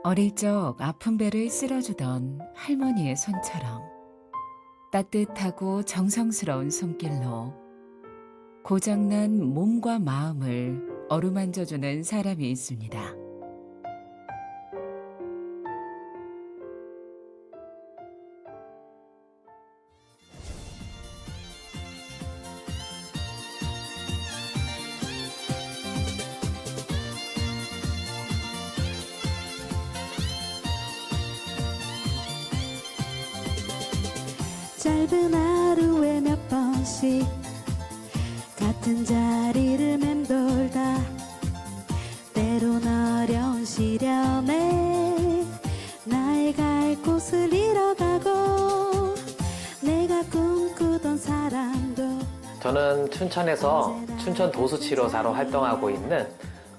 어릴 적 아픈 배를 쓸어주던 할머니의 손처럼 따뜻하고 정성스러운 손길로 고장난 몸과 마음을 어루만져주는 사람이 있습니다. 짧은 하루에 몇 번씩 같은 자리를 맴돌다 때론 어려운 시련에 나의 갈 곳을 잃어가고 내가 꿈꾸던 사람도 저는 춘천에서 춘천 도수치료사로 활동하고 있는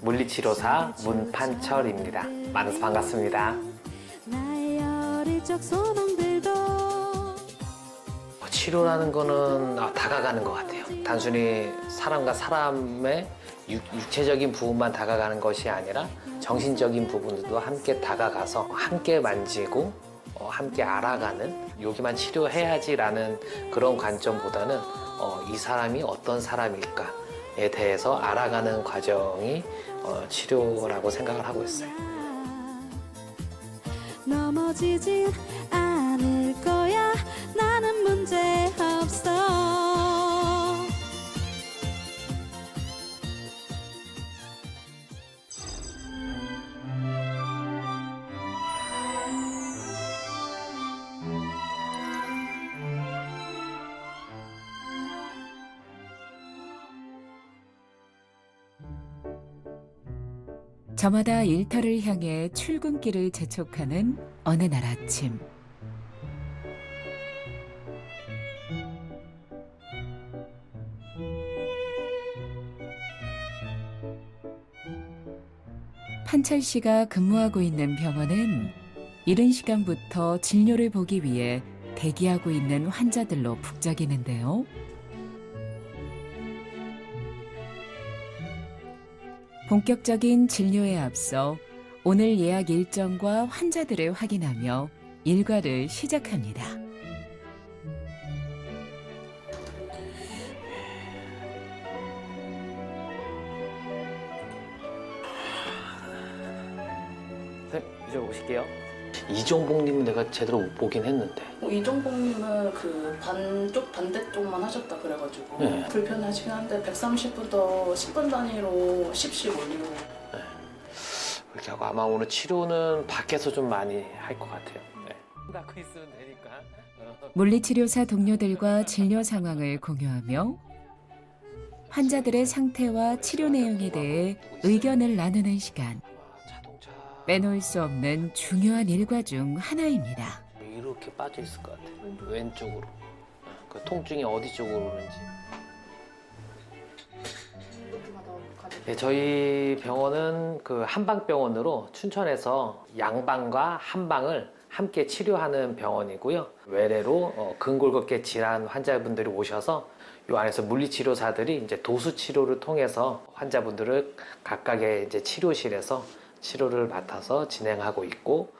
물리치료사 문판철입니다. 만나서 반갑습니다. 나의 어릴 적 소망들도 치료라는 거는 다가가는 것 같아요. 단순히 사람과 사람의 육체적인 부분만 다가가는 것이 아니라 정신적인 부분들도 함께 다가가서 함께 만지고 함께 알아가는, 여기만 치료해야지라는 그런 관점보다는 이 사람이 어떤 사람일까에 대해서 알아가는 과정이 치료라고 생각을 하고 있어요. 넘어지진 않을 거야. 나는 문제 없어. 저마다 일터를 향해 출근길을 재촉하는 어느 날 아침. 판철 씨가 근무하고 있는 병원은 이른 시간부터 진료를 보기 위해 대기하고 있는 환자들로 북적이는데요. 본격적인 진료에 앞서 오늘 예약 일정과 환자들을 확인하며 일과를 시작합니다. 네, 이제 오실게요. 이종복님은 내가 제대로 못 보긴 했는데. 이종복님은 그 반대쪽만 하셨다 그래가지고 네. 불편하시긴 한데 130부터 10분 단위로 10씩 올리고 이렇게 하고 아마 오늘 치료는 밖에서 좀 많이 할 것 같아요. 네. 닫고 있으면 되니까. 물리치료사 동료들과 진료 상황을 공유하며 환자들의 상태와 치료 내용에 대해 의견을 나누는 시간. 자동차 빼놓을 수 없는 중요한 일과 중 하나입니다. 이렇게 빠져 있을 것 같아. 왼쪽으로. 그 통증이 어디 쪽으로 오는지. 네, 저희 병원은 그 한방병원으로 춘천에서 양방과 한방을 함께 치료하는 병원이고요. 외래로 근골격계 질환 환자분들이 오셔서 이 안에서 물리치료사들이 이제 도수치료를 통해서 환자분들을 각각의 이제 치료실에서 치료를 맡아서 진행하고 있고,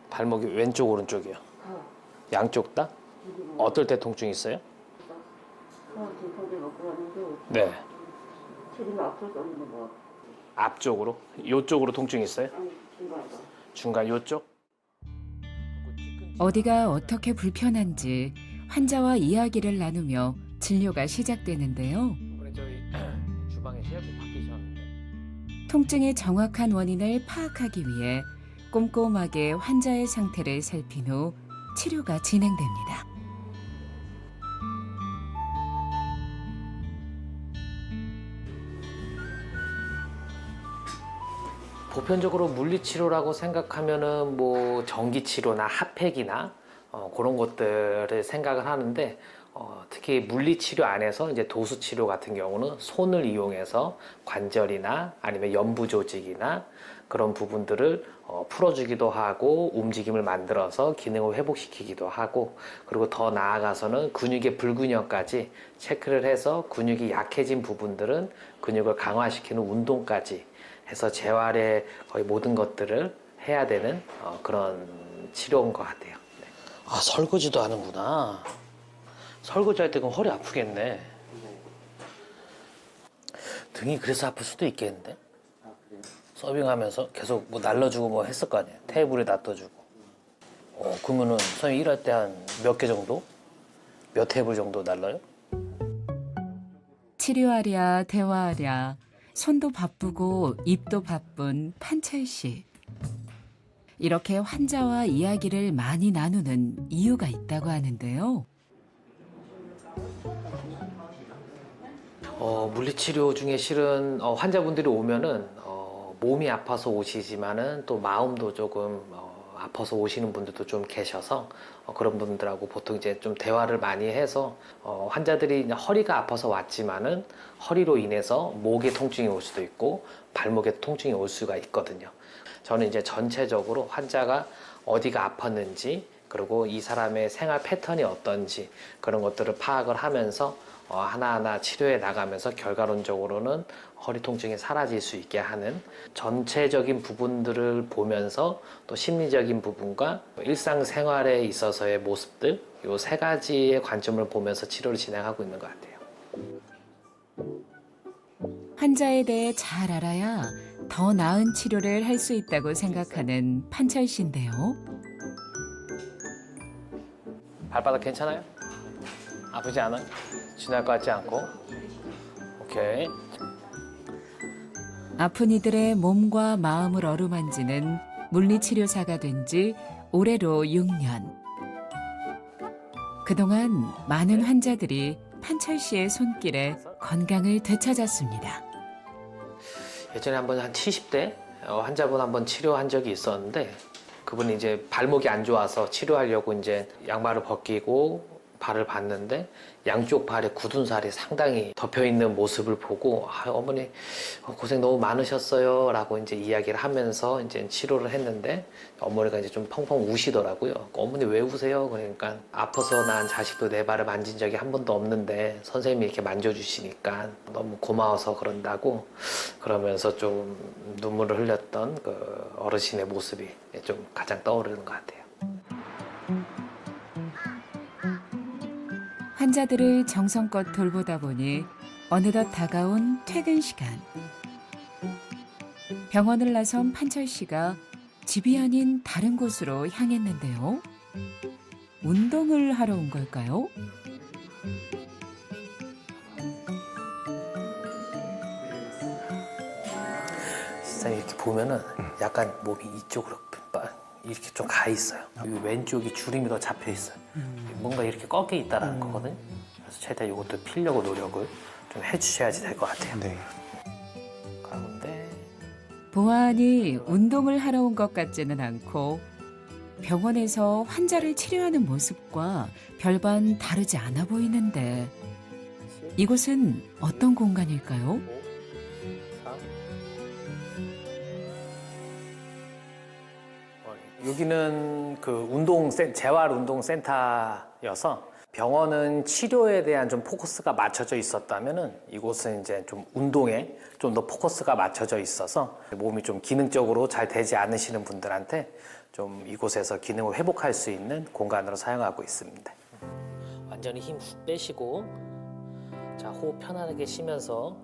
발목이 왼쪽 오른쪽이요. 양쪽 다? 어떨 때 통증 있어요? 네. 앞쪽으로? 요쪽으로 통증 있어요? 중간 요쪽? 어디가 어떻게 불편한지 환자와 이야기를 나누며 진료가 시작되는데요. 이번에 저희 주방에 셰프 바뀌셨는데. 통증의 정확한 원인을 파악하기 위해 꼼꼼하게 환자의 상태를 살핀 후 치료가 진행됩니다. 보편적으로 물리치료라고 생각하면은 뭐 전기치료나 핫팩이나 그런 것들을 생각을 하는데 특히 물리치료 안에서 이제 도수치료 같은 경우는 손을 이용해서 관절이나 아니면 연부 조직이나 그런 부분들을 풀어주기도 하고 움직임을 만들어서 기능을 회복시키기도 하고, 그리고 더 나아가서는 근육의 불균형까지 체크를 해서 근육이 약해진 부분들은 근육을 강화시키는 운동까지 해서 재활의 거의 모든 것들을 해야 되는 그런 치료인 것 같아요. 네. 아, 설거지도 하는구나. 설거지 할 때 그럼 허리 아프겠네. 등이 그래서 아플 수도 있겠는데? 서빙하면서 계속 뭐 날라주고 뭐 했을 거 아니에요. 테이블에 놔둬주고. 그러면은 선생님 일할 때 한 몇 개 정도? 몇 테이블 정도 날라요? 치료하랴 대화하랴 손도 바쁘고 입도 바쁜 판철 씨. 이렇게 환자와 이야기를 많이 나누는 이유가 있다고 하는데요. 물리치료 중에 실은 환자분들이 오면은 몸이 아파서 오시지만은 또 마음도 조금 아파서 오시는 분들도 좀 계셔서 그런 분들하고 보통 이제 좀 대화를 많이 해서 환자들이 이제 허리가 아파서 왔지만은 허리로 인해서 목에 통증이 올 수도 있고 발목에 통증이 올 수가 있거든요. 저는 이제 전체적으로 환자가 어디가 아팠는지, 그리고 이 사람의 생활 패턴이 어떤지 그런 것들을 파악을 하면서 하나하나 치료해 나가면서 결과론적으로는 허리 통증이 사라질 수 있게 하는 전체적인 부분들을 보면서 또 심리적인 부분과 일상생활에 있어서의 모습들, 이 세 가지의 관점을 보면서 치료를 진행하고 있는 것 같아요. 환자에 대해 잘 알아야 더 나은 치료를 할 수 있다고 생각하는 판철 씨인데요. 발바닥 괜찮아요? 아프지 않아요? 지날 것 같지 않고? 오케이. 아픈 이들의 몸과 마음을 어루만지는 물리치료사가 된 지 올해로 6년. 그동안 많은 환자들이 판철 씨의 손길에 건강을 되찾았습니다. 예전에 한번 한 70대 환자분 한번 치료한 적이 있었는데, 그분이 이제 발목이 안 좋아서 치료하려고 이제 양말을 벗기고 발을 봤는데 양쪽 발에 굳은 살이 상당히 덮여 있는 모습을 보고 어머니 고생 너무 많으셨어요 라고 이제 이야기를 하면서 이제 치료를 했는데 어머니가 이제 좀 펑펑 우시더라고요. 어머니 왜 우세요? 그러니까 아파서 낳은 자식도 내 발을 만진 적이 한 번도 없는데 선생님이 이렇게 만져주시니까 너무 고마워서 그런다고, 그러면서 좀 눈물을 흘렸던 그 어르신의 모습이 좀 가장 떠오르는 것 같아요. 환자들을 정성껏 돌보다 보니 어느덧 다가온 퇴근 시간. 병원을 나선 판철 씨가 집이 아닌 다른 곳으로 향했는데요. 운동을 하러 온 걸까요? 선생님 이렇게 보면은 약간 몸이 이쪽으로 이렇게 좀 가 있어요. 여기 왼쪽이 주름이 더 잡혀 있어요. 뭔가 이렇게 꺾여 있다라는 거거든요. 그래서 최대한 이것도 피려고 노력을 좀 해주셔야지 될 것 같아요. 네. 가운데. 보아하니 운동을 하러 온 것 같지는 않고 병원에서 환자를 치료하는 모습과 별반 다르지 않아 보이는데 이곳은 어떤 공간일까요? 여기는 그 재활운동센터여서 병원은 치료에 대한 좀 포커스가 맞춰져 있었다면은 이곳은 이제 좀 운동에 좀 더 포커스가 맞춰져 있어서 몸이 좀 기능적으로 잘 되지 않으시는 분들한테 좀 이곳에서 기능을 회복할 수 있는 공간으로 사용하고 있습니다. 완전히 힘 훅 빼시고, 자, 호흡 편안하게 쉬면서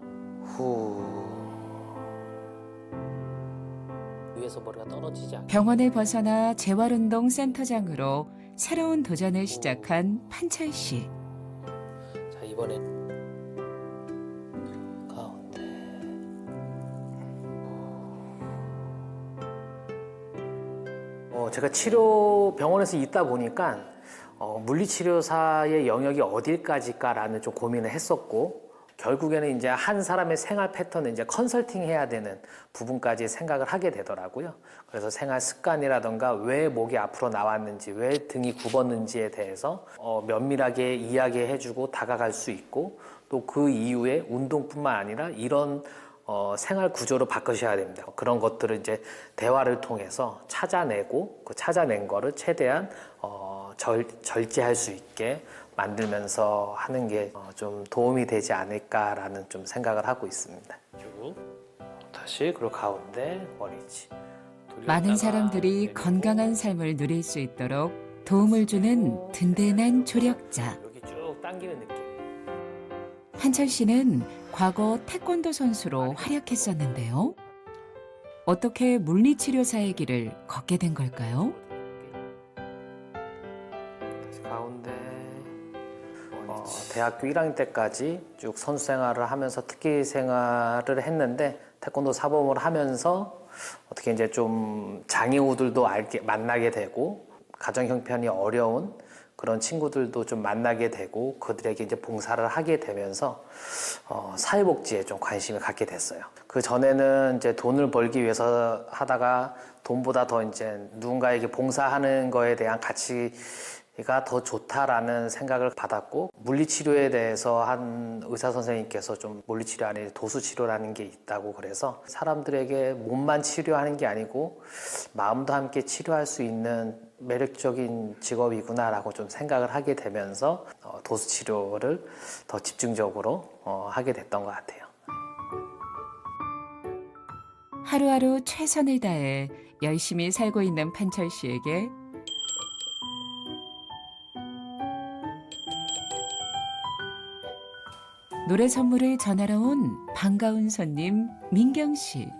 후. 위에서 머리가 떨어지지 않게. 병원을 벗어나 재활운동 센터장으로 새로운 도전을 시작한 판철 씨. 자, 이번엔 가운데. 제가 병원에서 있다 보니까 물리치료사의 영역이 어딜까지일까라는 좀 고민을 했었고, 결국에는 이제 한 사람의 생활 패턴을 이제 컨설팅 해야 되는 부분까지 생각을 하게 되더라고요. 그래서 생활 습관이라던가 왜 목이 앞으로 나왔는지, 왜 등이 굽었는지에 대해서 면밀하게 이야기해주고 다가갈 수 있고, 또 그 이후에 운동뿐만 아니라 이런 생활 구조를 바꾸셔야 됩니다. 그런 것들을 이제 대화를 통해서 찾아내고, 그 찾아낸 거를 최대한 절제할 수 있게 만들면서 하는 게 좀 도움이 되지 않을까라는 좀 생각을 하고 있습니다. 쭉 다시, 그리고 가운데 머리치. 많은 사람들이 건강한 삶을 누릴 수 있도록 도움을 주는 든든한 조력자. 여기 쭉 당기는 느낌. 한철 씨는 과거 태권도 선수로 활약했었는데요. 어떻게 물리치료사의 길을 걷게 된 걸까요? 다시 가운데. 대학교 1학년 때까지 쭉 선수 생활을 하면서 특기 생활을 했는데, 태권도 사범을 하면서 어떻게 이제 좀 장애우들도 만나게 되고, 가정 형편이 어려운 그런 친구들도 좀 만나게 되고, 그들에게 이제 봉사를 하게 되면서 사회복지에 좀 관심을 갖게 됐어요. 그 전에는 이제 돈을 벌기 위해서 하다가 돈보다 더 이제 누군가에게 봉사하는 거에 대한 가치가 더 좋다라는 생각을 받았고, 물리치료에 대해서 한 의사 선생님께서 좀 물리치료 안에 도수치료라는 게 있다고, 그래서 사람들에게 몸만 치료하는 게 아니고 마음도 함께 치료할 수 있는 매력적인 직업이구나라고 좀 생각을 하게 되면서 도수치료를 더 집중적으로 하게 됐던 것 같아요. 하루하루 최선을 다해 열심히 살고 있는 판철 씨에게 노래 선물을 전하러 온 반가운 손님 민경 씨.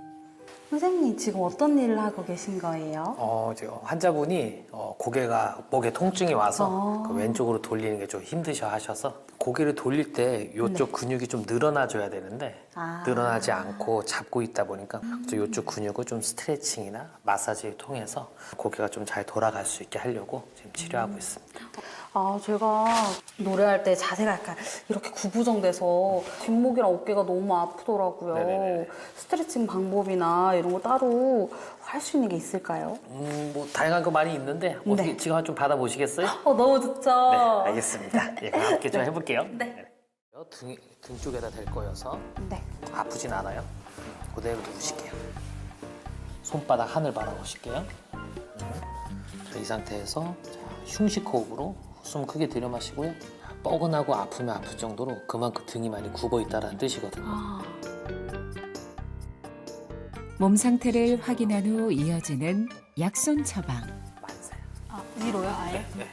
선생님 지금 어떤 일을 하고 계신 거예요? 이제 환자분이 고개가 목에 통증이 와서 아. 그 왼쪽으로 돌리는 게 좀 힘드셔 하셔서, 고개를 돌릴 때 이쪽 근육이 좀 늘어나줘야 되는데 아. 늘어나지 않고 잡고 있다 보니까 이쪽 근육을 좀 스트레칭이나 마사지를 통해서 고개가 좀 잘 돌아갈 수 있게 하려고 지금 치료하고 있습니다. 아, 제가 노래할 때 자세가 약간 이렇게 구부정돼서 뒷목이랑 어깨가 너무 아프더라고요. 네네네. 스트레칭 방법이나 이런 거 따로 할 수 있는 게 있을까요? 뭐 다양한 거 많이 있는데 어떻게 네. 지금 좀 받아보시겠어요? 너무 좋죠? 네, 알겠습니다. 예, 그럼 함께 좀 해볼게요. 네. 등 쪽에다 댈 거여서 네. 아프진 않아요. 그대로 누우실게요. 손바닥 하늘 바라보실게요. 자, 이 상태에서 흉식 호흡으로 숨 크게 들여 마시고요. 뻐근하고 아프면 아플 정도로 그만큼 등이 많이 굽어 있다는 뜻이거든요. 몸 상태를 확인한 후 이어지는 약손 처방. 만세. 위로요, 아예? 네.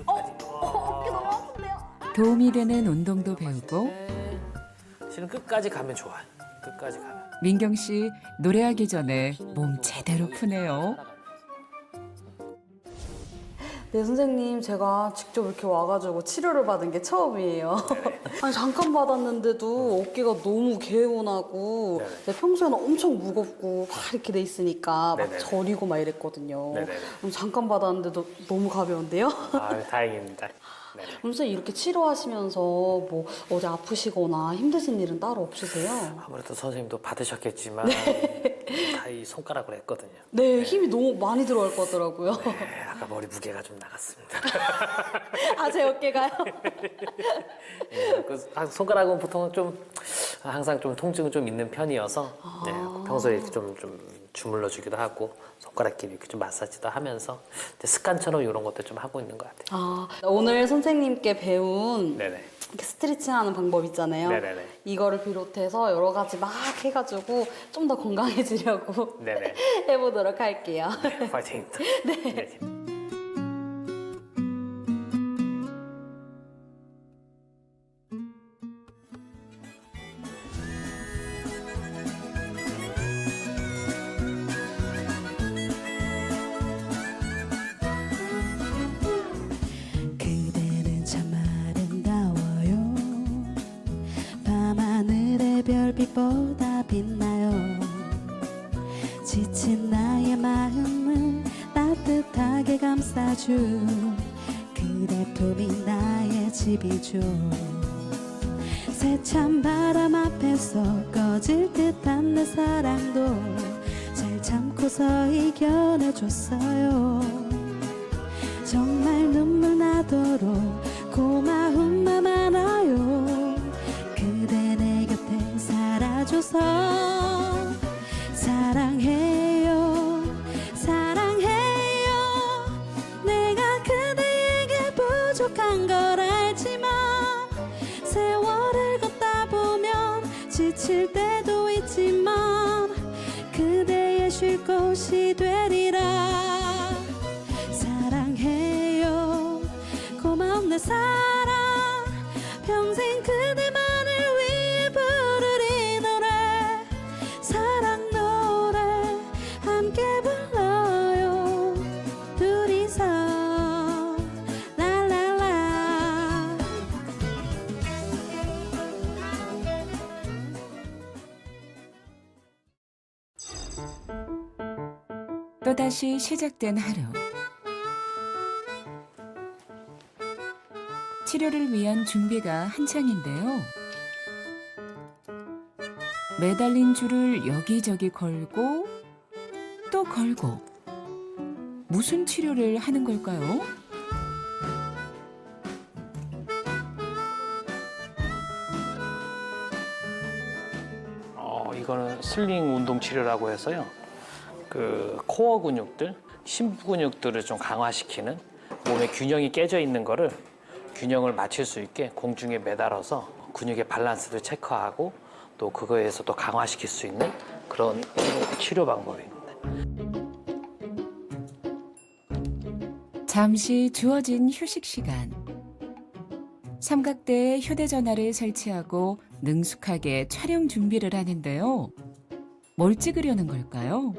어깨 너무 아픈데요? 도움이 되는 운동도 배우고 실은 끝까지 가면 좋아요. 끝까지 가면. 민경 씨 노래하기 전에 몸 제대로 푸네요. 네, 선생님, 제가 직접 이렇게 와가지고 치료를 받은 게 처음이에요. 아니, 잠깐 받았는데도 어깨가 너무 개운하고, 네네. 네, 평소에는 엄청 무겁고, 막 이렇게 돼 있으니까 막 네네. 저리고 막 이랬거든요. 네네. 잠깐 받았는데도 너무 가벼운데요? 다행입니다. 네. 선생님, 이렇게 치료하시면서 뭐 어디 아프시거나 힘드신 일은 따로 없으세요? 아무래도 선생님도 받으셨겠지만 다 이 손가락으로 했거든요. 네, 힘이 너무 많이 들어갈 것 같더라고요. 네, 아까 머리 무게가 좀 나갔습니다. 아, 제 어깨가요? 네, 손가락은 보통 좀 항상 좀 통증은 좀 있는 편이어서 네, 평소에 이렇게 좀 주물러 주기도 하고 손가락끼리 이렇게 좀 마사지도 하면서 이제 습관처럼 이런 것도 좀 하고 있는 것 같아요. 아, 오늘 선생님께 배운 네네. 이렇게 스트레칭하는 방법 있잖아요. 네네네. 이거를 비롯해서 여러 가지 막 해가지고 좀 더 건강해지려고 네네. 해보도록 할게요. 파이팅입니다. 네. 그대는 참 아름다워요. 밤하늘의 별빛보다 빛나요. 지친 나의 마음을 따뜻하게 감싸준 그대 품이 나의 집이죠. 새찬 바람 앞에서 꺼질 듯한 내 사랑도 잘 참고서 이겨내줬어요. 정말 눈물 나도록 고마운 맘 많아요. 그대 내 곁에 살아줘서 사랑해요. 사랑해요. 내가 그대에게 부족한 걸 알지만 세월을 걷다 보면 지칠 때도 있지만 그대의 쉴 곳이 되리라. 사랑해요. 고마운 내 사랑. 평생 그대만을 위해 부를 이 노래 사랑 노래 함께 불러요. 둘이서 랄랄라. 또다시 시작된 하루. 치료를 위한 준비가 한창인데요. 매달린 줄을 여기저기 걸고 또 걸고. 무슨 치료를 하는 걸까요? 이거는 슬링 운동 치료라고 해서요. 그 코어 근육들, 심부 근육들을 좀 강화시키는 몸의 균형이 깨져 있는 거를 균형을 맞출 수 있게 공중에 매달아서 근육의 밸런스를 체크하고 또 그거에서 또 강화시킬 수 있는 그런 치료 방법입니다. 잠시 주어진 휴식 시간. 삼각대에 휴대전화를 설치하고 능숙하게 촬영 준비를 하는데요. 뭘 찍으려는 걸까요?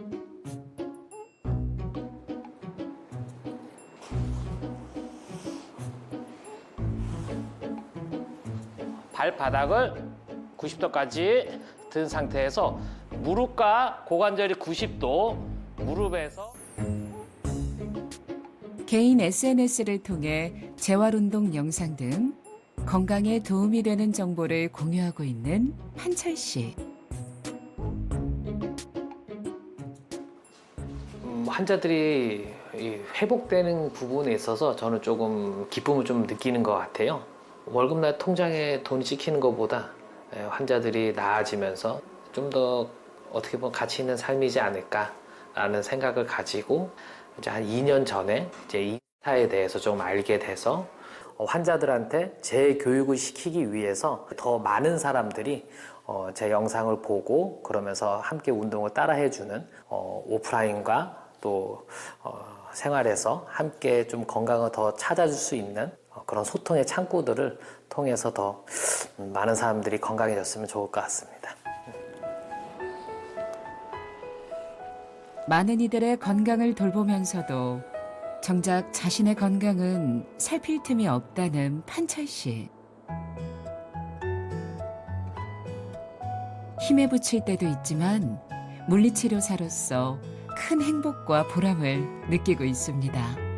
발바닥을 90도까지 든 상태에서 무릎과 고관절이 90도, 무릎에서 개인 SNS를 통해 재활운동 영상 등 건강에 도움이 되는 정보를 공유하고 있는 한철 씨. 환자들이 이 회복되는 부분에 있어서 저는 조금 기쁨을 좀 느끼는 것 같아요. 월급날 통장에 돈이 찍히는 것보다 환자들이 나아지면서 좀 더 어떻게 보면 가치 있는 삶이지 않을까라는 생각을 가지고 이제 한 2년 전에 이제 인스타에 대해서 좀 알게 돼서 환자들한테 재교육을 시키기 위해서 더 많은 사람들이 제 영상을 보고 그러면서 함께 운동을 따라해주는 오프라인과 또 생활에서 함께 좀 건강을 더 찾아줄 수 있는 그런 소통의 창구들을 통해서 더 많은 사람들이 건강해졌으면 좋을 것 같습니다. 많은 이들의 건강을 돌보면서도 정작 자신의 건강은 살필 틈이 없다는 판철 씨. 힘에 부칠 때도 있지만 물리치료사로서 큰 행복과 보람을 느끼고 있습니다.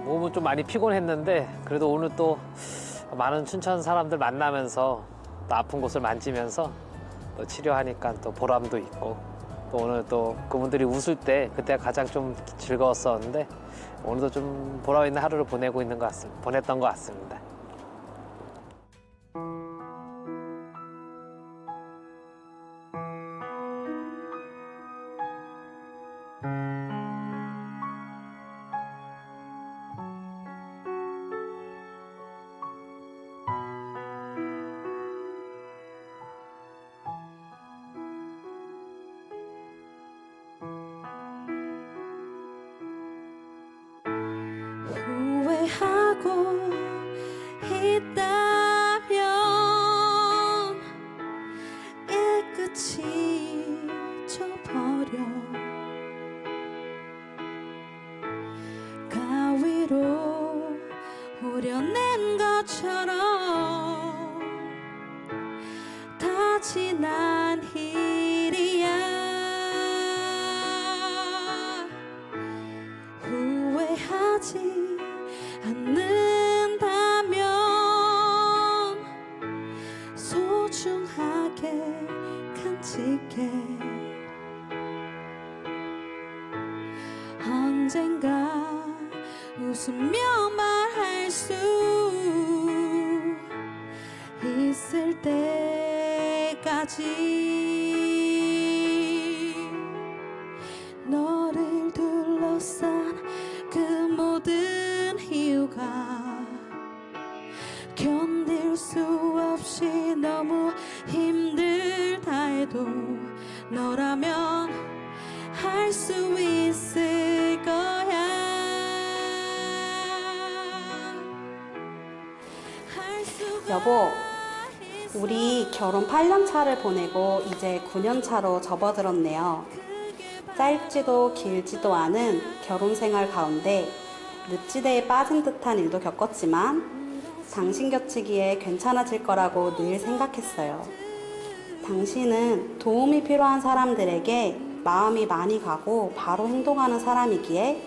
몸은 좀 많이 피곤했는데 그래도 오늘 또 많은 춘천 사람들 만나면서 또 아픈 곳을 만지면서 또 치료하니까 또 보람도 있고 또 오늘 또 그분들이 웃을 때 그때가 가장 좀 즐거웠었는데 오늘도 좀 보람 있는 하루를 보냈던 것 같습니다. 후회하고 있다면 깨끗이 잊어버려. 가위로 오려낸 것처럼 다 지난 일이야. 후회하지 않는다면 소중하게 간직해 언젠가 웃으며 말할 수 있을 때까지 너를 둘러싼 그 모든 이유가 견딜 수 없이 너무 힘들다 해도 너라면 할 수 있을 거야. 할 수가 여보, 우리 결혼 8년 차를 보내고 이제 9년 차로 접어들었네요. 짧지도 길지도 않은 결혼 생활 가운데 늪지대에 빠진 듯한 일도 겪었지만 당신 곁이기에 괜찮아질 거라고 늘 생각했어요. 당신은 도움이 필요한 사람들에게 마음이 많이 가고 바로 행동하는 사람이기에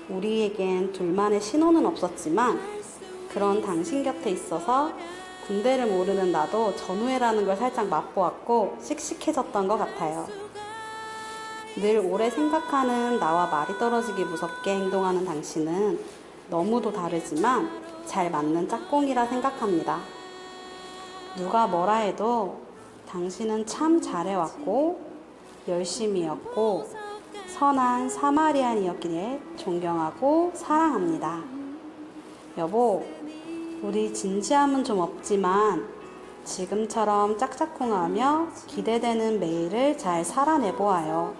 우리에겐 둘만의 신호는 없었지만 그런 당신 곁에 있어서 군대를 모르는 나도 전우회라는 걸 살짝 맛보았고 씩씩해졌던 것 같아요. 늘 오래 생각하는 나와 말이 떨어지기 무섭게 행동하는 당신은 너무도 다르지만 잘 맞는 짝꿍이라 생각합니다. 누가 뭐라 해도 당신은 참 잘해왔고 열심히였고 선한 사마리안이었기에 존경하고 사랑합니다. 여보, 우리 진지함은 좀 없지만 지금처럼 짝짝꿍하며 기대되는 매일을 잘 살아내보아요.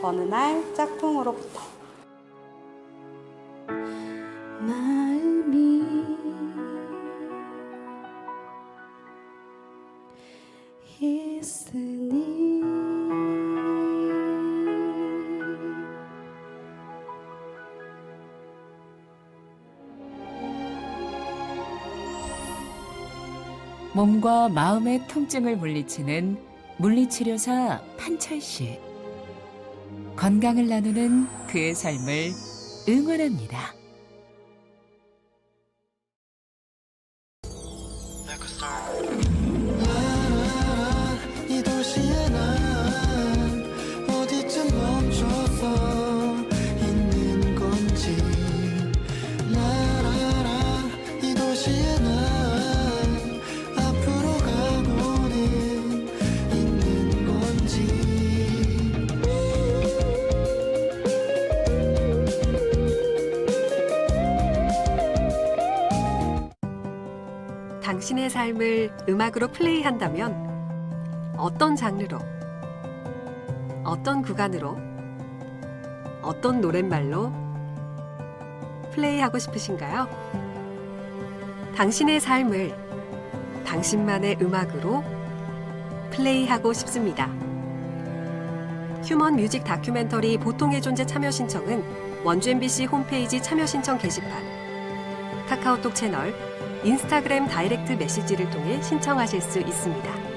어느 날 짝꿍으로부터. 마음이 있으니 몸과 마음의 통증을 물리치는 물리치료사 판철 씨. 건강을 나누는 그의 삶을 응원합니다. 이 도시에 난 어디쯤 멈춰서 있는 건지 라라라 이 도시에 난 앞으로 가고는 있는 건지 당신의 삶을 음악으로 플레이한다면 어떤 장르로, 어떤 구간으로, 어떤 노랫말로 플레이하고 싶으신가요? 당신의 삶을 당신만의 음악으로 플레이하고 싶습니다. 휴먼 뮤직 다큐멘터리 보통의 존재 참여 신청은 원주 MBC 홈페이지 참여 신청 게시판, 카카오톡 채널, 인스타그램 다이렉트 메시지를 통해 신청하실 수 있습니다.